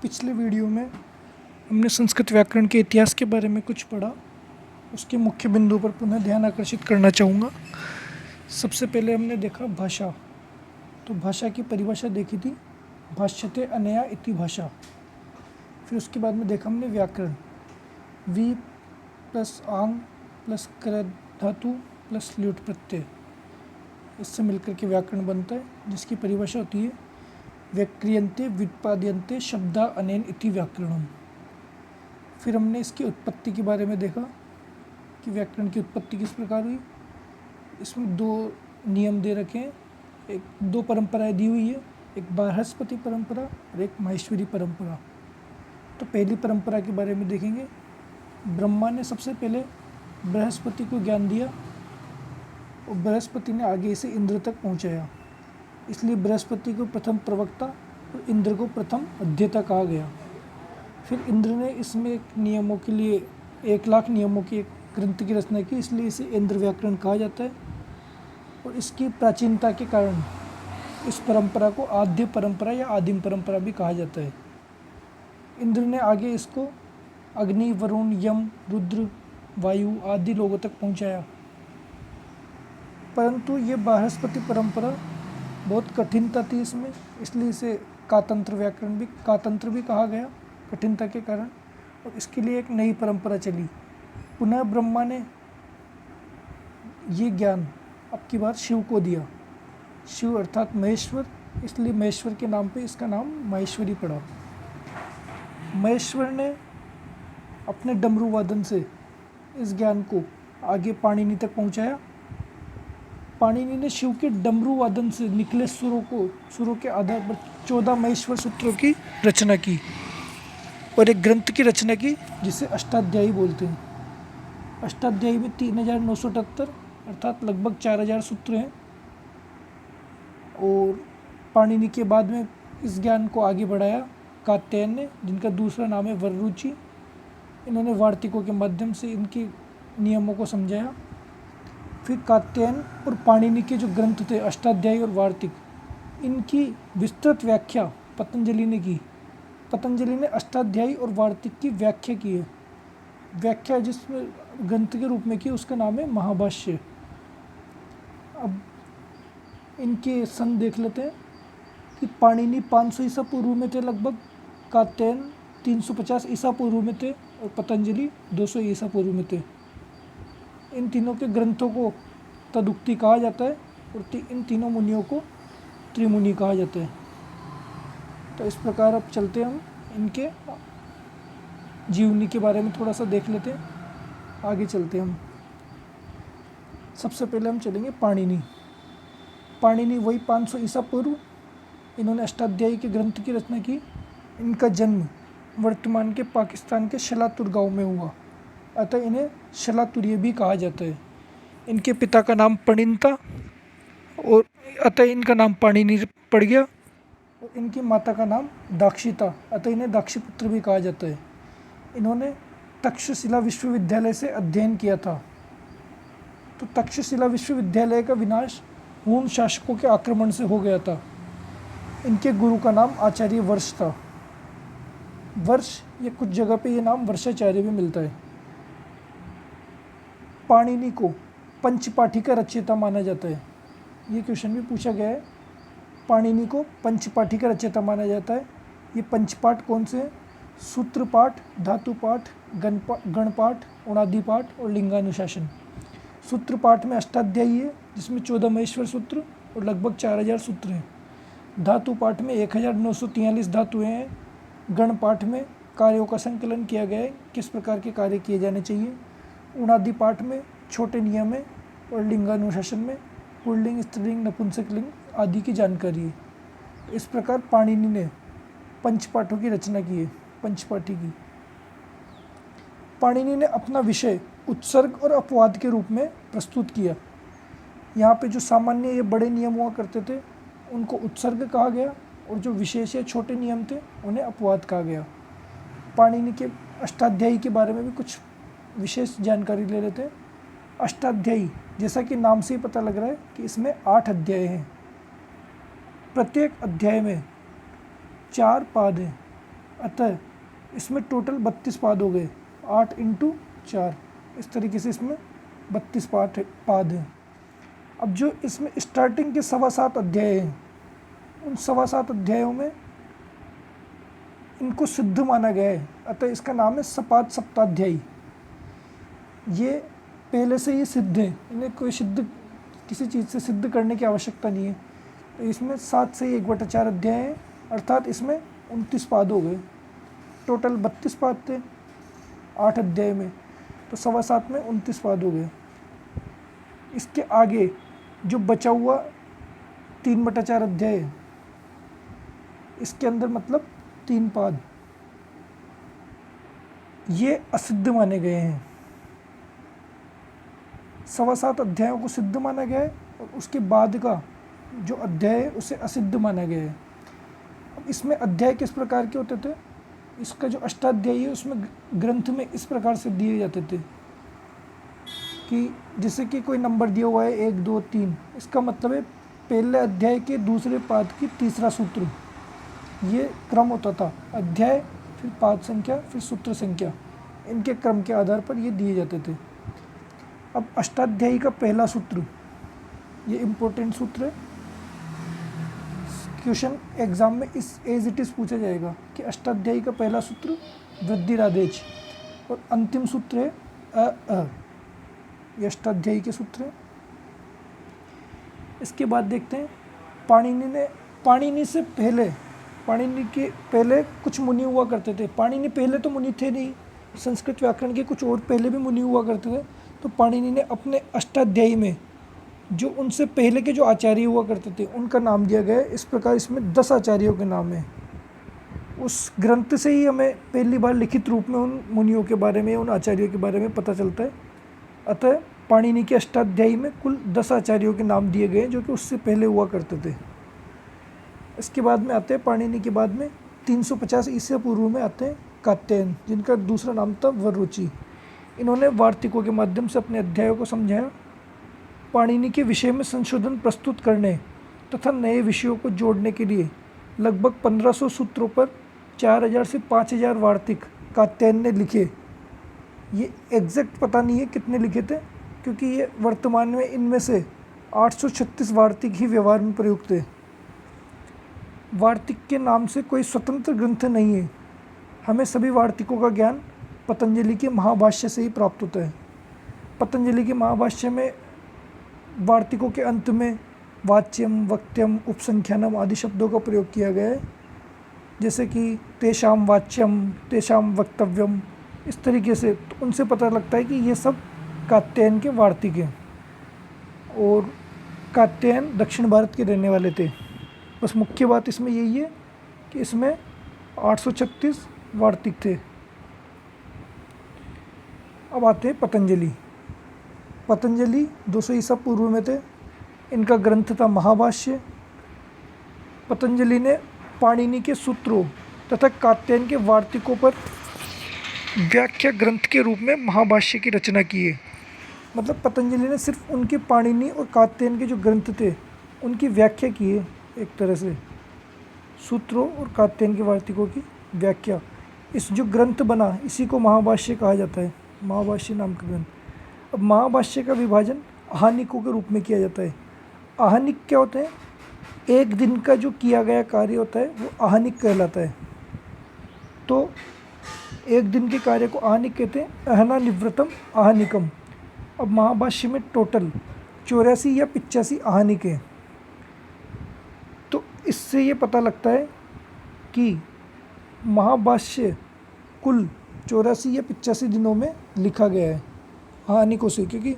पिछले वीडियो में हमने संस्कृत व्याकरण के इतिहास के बारे में कुछ पढ़ा। उसके मुख्य बिंदु पर पुनः ध्यान आकर्षित करना चाहूँगा। सबसे पहले हमने देखा भाषा। तो भाषा की परिभाषा देखी थी, भाष्यते अनया इति भाषा। फिर उसके बाद में देखा हमने व्याकरण, वी प्लस आंग प्लस कर धातु प्लस ल्युट प्रत्यय, इससे मिलकर के व्याकरण बनता है, जिसकी परिभाषा होती है व्याक्रियन्ते व्युत्पाद्यन्ते शब्दा अनेन इति व्याकरणम। फिर हमने इसकी उत्पत्ति के बारे में देखा कि व्याकरण की उत्पत्ति किस प्रकार हुई। इसमें दो नियम दे रखे हैं, दो परंपराएं दी हुई है, एक बृहस्पति परंपरा और एक माहेश्वरी परंपरा। तो पहली परंपरा के बारे में देखेंगे। ब्रह्मा ने सबसे पहले बृहस्पति को ज्ञान दिया और बृहस्पति ने आगे इसे इंद्र तक पहुंचाया, इसलिए बृहस्पति को प्रथम प्रवक्ता और इंद्र को प्रथम अध्येता कहा गया। फिर इंद्र ने इसमें एक नियमों के लिए 1,00,000 नियमों की एक ग्रंथ की रचना की, इसलिए इसे इंद्र व्याकरण कहा जाता है। और इसकी प्राचीनता के कारण इस परंपरा को आद्य परंपरा या आदिम परंपरा भी कहा जाता है। इंद्र ने आगे इसको अग्नि, वरुण, यम, रुद्र, वायु आदि लोगों तक पहुंचाया। परंतु ये बृहस्पति परंपरा बहुत कठिनता थी इसमें, इसलिए इसे कातंत्र भी कहा गया कठिनता के कारण। और इसके लिए एक नई परंपरा चली। पुनः ब्रह्मा ने ये ज्ञान अब की बार शिव को दिया। शिव अर्थात महेश्वर, इसलिए महेश्वर के नाम पे इसका नाम माहेश्वरी पड़ा। महेश्वर ने अपने डमरू वादन से इस ज्ञान को आगे पाणिनि तक पहुंचाया। पाणिनि ने शिव के डमरू वादन से निकले सुरों के आधार पर 14 महेश्वर सूत्रों की रचना की और एक ग्रंथ की रचना की, जिसे अष्टाध्यायी बोलते हैं। अष्टाध्यायी में 3,978 अर्थात लगभग 4,000 सूत्र हैं। और पाणिनि के बाद में इस ज्ञान को आगे बढ़ाया कात्यायन ने, जिनका दूसरा नाम है वररुचि। इन्होंने वार्तिकों के माध्यम से इनके नियमों को समझाया। फिर कात्यायन और पाणिनि के जो ग्रंथ थे अष्टाध्यायी और वार्तिक, इनकी विस्तृत व्याख्या पतंजलि ने की। पतंजलि ने अष्टाध्यायी और वार्तिक की व्याख्या की है। व्याख्या जिसमें ग्रंथ के रूप में की, उसका नाम है महाभाष्य। अब इनके सन देख लेते हैं कि पाणिनि 500 ईसा पूर्व में थे लगभग, कात्यायन 350 ईसा पूर्व में थे और पतंजलि 200 ईसा पूर्व में थे। इन तीनों के ग्रंथों को तदुक्ति कहा जाता है और इन तीनों मुनियों को त्रिमुनि कहा जाता है। तो इस प्रकार अब चलते हैं, हम इनके जीवनी के बारे में थोड़ा सा देख लेते हैं, आगे चलते हैं हम। सबसे पहले हम चलेंगे पाणिनि। पाणिनि वही 500 ईसा पूर्व, इन्होंने अष्टाध्यायी के ग्रंथ की रचना की। इनका जन्म वर्तमान के पाकिस्तान के शलातुर गांव में हुआ, अतः इन्हें शलातुर्य भी कहा जाता है। इनके पिता का नाम पणिनता और अतः इनका नाम पाणिनि पड़ गया। और इनकी माता का नाम दाक्षिता, अतः इन्हें दाक्षीपुत्र भी कहा जाता है। इन्होंने तक्षशिला विश्वविद्यालय से अध्ययन किया था। तो तक्षशिला विश्वविद्यालय का विनाश हूण शासकों के आक्रमण से हो गया था। इनके गुरु का नाम आचार्य वर्ष था। वर्ष या कुछ जगह पे ये नाम वर्षाचार्य भी मिलता है। पाणिनि को पंचपाठी का रचयिता माना जाता है। ये क्वेश्चन भी पूछा गया है। पाणिनि को पंचपाठी का रचयिता माना जाता है। ये पंचपाठ कौन से हैं? सूत्रपाठ, धातुपाठ, गणपाठ, उणादिपाठ और लिंगानुशासन। सूत्रपाठ में अष्टाध्यायी है, जिसमें 14 महेश्वर सूत्र और लगभग 4,000 सूत्र हैं। धातुपाठ में 1,943 धातुएँ हैं। गणपाठ में कार्यों का संकलन किया गया है, किस प्रकार के कार्य किए जाने चाहिए। उणादि पाठ में छोटे नियम है और लिंगानुशासन में पुल्लिंग, स्त्रीलिंग, नपुंसकलिंग आदि की जानकारी है। इस प्रकार पाणिनि ने पंचपाठों की रचना की है, पंचपाठी की। पाणिनि ने अपना विषय उत्सर्ग और अपवाद के रूप में प्रस्तुत किया। यहाँ पे जो सामान्य ये बड़े नियम हुआ करते थे, उनको उत्सर्ग कहा गया, और जो विशेष या छोटे नियम थे, उन्हें अपवाद कहा गया। पाणिनि के अष्टाध्यायी के बारे में भी कुछ विशेष जानकारी ले लेते हैं। अष्टाध्यायी, जैसा कि नाम से ही पता लग रहा है कि इसमें 8 अध्याय हैं। प्रत्येक अध्याय में 4 पाद हैं। अतः इसमें टोटल 32 पाद हो गए, 8 इंटू 4, इस तरीके से इसमें 32 पाद हैं। अब जो इसमें स्टार्टिंग के 7.25 अध्याय हैं, उन 7.25 अध्यायों में इनको सिद्ध माना गया है, अतः इसका नाम है सपाद सप्ताध्यायी। ये पहले से ही सिद्ध है, इन्हें कोई सिद्ध किसी चीज़ से सिद्ध करने की आवश्यकता नहीं है। तो इसमें 7 से 1/4 अध्याय हैं, अर्थात इसमें 29 पाद हो गए। टोटल 32 पाद थे 8 अध्याय में, तो 7.25 में 29 पाद हो गए। इसके आगे जो बचा हुआ 3/4 अध्याय है, इसके अंदर मतलब 3 पाद ये असिद्ध माने गए हैं। 7.25 अध्यायों को सिद्ध माना गया है और उसके बाद का जो अध्याय है उसे असिद्ध माना गया है। अब इसमें अध्याय किस प्रकार के होते थे, इसका जो अष्टाध्यायी है उसमें ग्रंथ में इस प्रकार से दिए जाते थे कि जैसे कि कोई नंबर दिया हुआ है 1 2 3, इसका मतलब है पहले अध्याय के दूसरे पाद की तीसरा सूत्र, ये क्रम होता था। अध्याय, फिर पाद संख्या, फिर सूत्र संख्या, इनके क्रम के आधार पर ये दिए जाते थे। अब अष्टाध्यायी का पहला सूत्र, ये इम्पोर्टेंट सूत्र है, क्वेश्चन एग्जाम में इस एज इट इज़ पूछा जाएगा कि अष्टाध्यायी का पहला सूत्र वृद्धिरादेश और अंतिम सूत्र है अ। ये अष्टाध्यायी के सूत्र हैं। इसके बाद देखते हैं पाणिनि से पहले, पाणिनि के पहले कुछ मुनि हुआ करते थे। पाणिनि पहले तो मुनि थे नहीं, संस्कृत व्याकरण के कुछ और पहले भी मुनि हुआ करते थे। तो पाणिनि ने अपने अष्टाध्यायी में जो उनसे पहले के जो आचार्य हुआ करते थे उनका नाम दिया गया है। इस प्रकार इसमें 10 आचार्यों के नाम हैं। उस ग्रंथ से ही हमें पहली बार लिखित रूप में उन मुनियों के बारे में, उन आचार्यों के बारे में पता चलता है। अतः पाणिनि के अष्टाध्यायी में कुल 10 आचार्यों के नाम दिए गए जो कि उससे पहले हुआ करते थे। इसके बाद में आते हैं पाणिनि के बाद में 350 ईसा पूर्व में आते हैं कात्यायन, जिनका दूसरा नाम था वररुचि। इन्होंने वार्तिकों के माध्यम से अपने अध्यायों को समझाया। पाणिनि के विषय में संशोधन प्रस्तुत करने तथा नए विषयों को जोड़ने के लिए लगभग 1500 सूत्रों पर 4000 से 5000 वार्तिक कात्यायन ने लिखे। ये एग्जैक्ट पता नहीं है कितने लिखे थे, क्योंकि ये वर्तमान में इनमें से 836 वार्तिक ही व्यवहार में प्रयुक्त है। वार्तिक के नाम से कोई स्वतंत्र ग्रंथ नहीं है। हमें सभी वार्तिकों का ज्ञान पतंजलि के महाभाष्य से ही प्राप्त होता है। पतंजलि के महाभाष्य में वार्तिकों के अंत में वाच्यम, वक्त्यम, उपसंख्यानम आदि शब्दों का प्रयोग किया गया है, जैसे कि तेषाम वाच्यम, तेषाम वक्तव्यम, इस तरीके से। तो उनसे पता लगता है कि ये सब कात्यायन के वार्तिक हैं। और कात्यायन दक्षिण भारत के रहने वाले थे। बस मुख्य बात इसमें यही है कि इसमें 836 वार्तिक थे। अब आते हैं पतंजलि। पतंजलि 200 ईसा पूर्व में थे। इनका ग्रंथ था महाभाष्य। पतंजलि ने पाणिनि के सूत्रों तथा कात्यायन के वार्तिकों पर व्याख्या ग्रंथ के रूप में महाभाष्य की रचना की है। मतलब पतंजलि ने सिर्फ उनके पाणिनि और कात्यायन के जो ग्रंथ थे उनकी व्याख्या की है। एक तरह से सूत्रों और कात्यायन के वार्तिकों की व्याख्या, इस जो ग्रंथ बना इसी को महाभाष्य कहा जाता है, महाभाष्य नाम का ग्रंथ। अब महाभाष्य का विभाजन आहनिकों के रूप में किया जाता है। आहनिक क्या होते हैं? एक दिन का जो किया गया कार्य होता है वो आहनिक कहलाता है। तो एक दिन के कार्य को आहनिक कहते हैं। अहना निवृतम आहनिकम। अब महाभाष्य में टोटल 84 या 85 आहनिक हैं। तो इससे ये पता लगता है कि महाभाष्य कुल 84 या 85 दिनों में लिखा गया है आहनिकों से। क्योंकि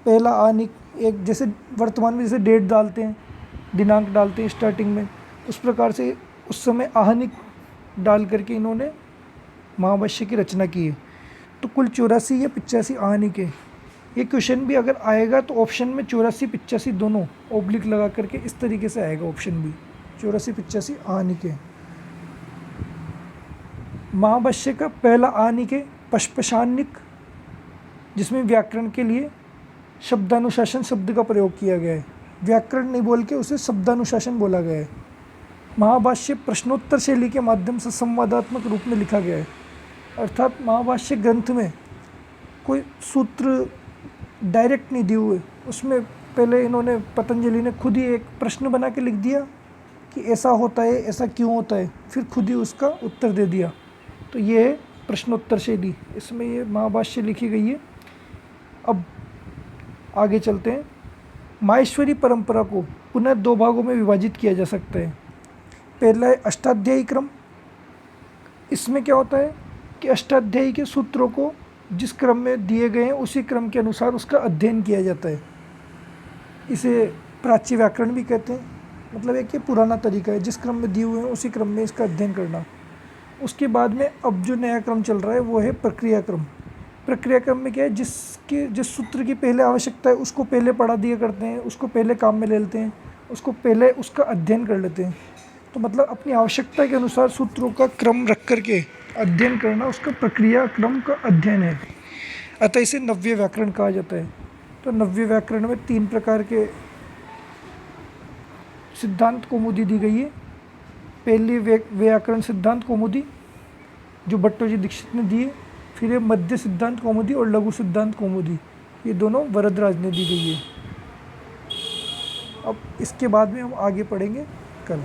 पहला आहनिक एक, जैसे वर्तमान में जैसे डेट डालते हैं, दिनांक डालते हैं स्टार्टिंग में, उस प्रकार से उस समय आहनिक डाल करके इन्होंने महाभाष्य की रचना की है। तो कुल 84 या 85 आहनिक है। ये क्वेश्चन भी अगर आएगा तो ऑप्शन में 84-85 दोनों ओब्लिक लगा करके इस तरीके से आएगा ऑप्शन भी, 84-85 आहनिक है। महाभाष्य का पहला आहनिक है पशपशानिक, जिसमें व्याकरण के लिए शब्दानुशासन शब्द का प्रयोग किया गया है। व्याकरण नहीं बोल के उसे शब्दानुशासन बोला गया है। महाभाष्य प्रश्नोत्तर शैली के माध्यम से संवादात्मक रूप में लिखा गया है, अर्थात महाभाष्य ग्रंथ में कोई सूत्र डायरेक्ट नहीं दिए हुए, उसमें पहले इन्होंने पतंजलि ने खुद ही एक प्रश्न बना के लिख दिया कि ऐसा होता है, ऐसा क्यों होता है, फिर खुद ही उसका उत्तर दे दिया। तो ये है प्रश्नोत्तर शैली, इसमें ये महाभाष्य लिखी गई है। अब आगे चलते हैं। माहेश्वरी परंपरा को पुनः दो भागों में विभाजित किया जा सकता है। पहला है अष्टाध्यायी क्रम। इसमें क्या होता है कि अष्टाध्यायी के सूत्रों को जिस क्रम में दिए गए हैं उसी क्रम के अनुसार उसका अध्ययन किया जाता है। इसे प्राच्य व्याकरण भी कहते हैं। मतलब एक ये पुराना तरीका है, जिस क्रम में दिए हुए हैं उसी क्रम में इसका अध्ययन करना। उसके बाद में अब जो नया क्रम चल रहा है वो है प्रक्रिया क्रम। प्रक्रिया क्रम में क्या है, जिस सूत्र की पहले आवश्यकता है उसको पहले पढ़ा दिया करते हैं, उसको पहले काम में ले लेते हैं, उसको पहले उसका अध्ययन कर लेते हैं। तो मतलब अपनी आवश्यकता के अनुसार सूत्रों का क्रम रख करके अध्ययन करना उसका प्रक्रिया क्रम का अध्ययन है। अतः इसे नव्य व्याकरण कहा जाता है। तो नव्य व्याकरण में 3 प्रकार के सिद्धांत कौमुदी दी गई है। पहली व्याकरण सिद्धांत कौमुदी जो भट्टोजी दीक्षित ने दी है, फिर है मध्य सिद्धांत कौमुदी और लघु सिद्धांत कौमुदी, ये दोनों वरदराज ने दी गई है। अब इसके बाद में हम आगे पढ़ेंगे कल।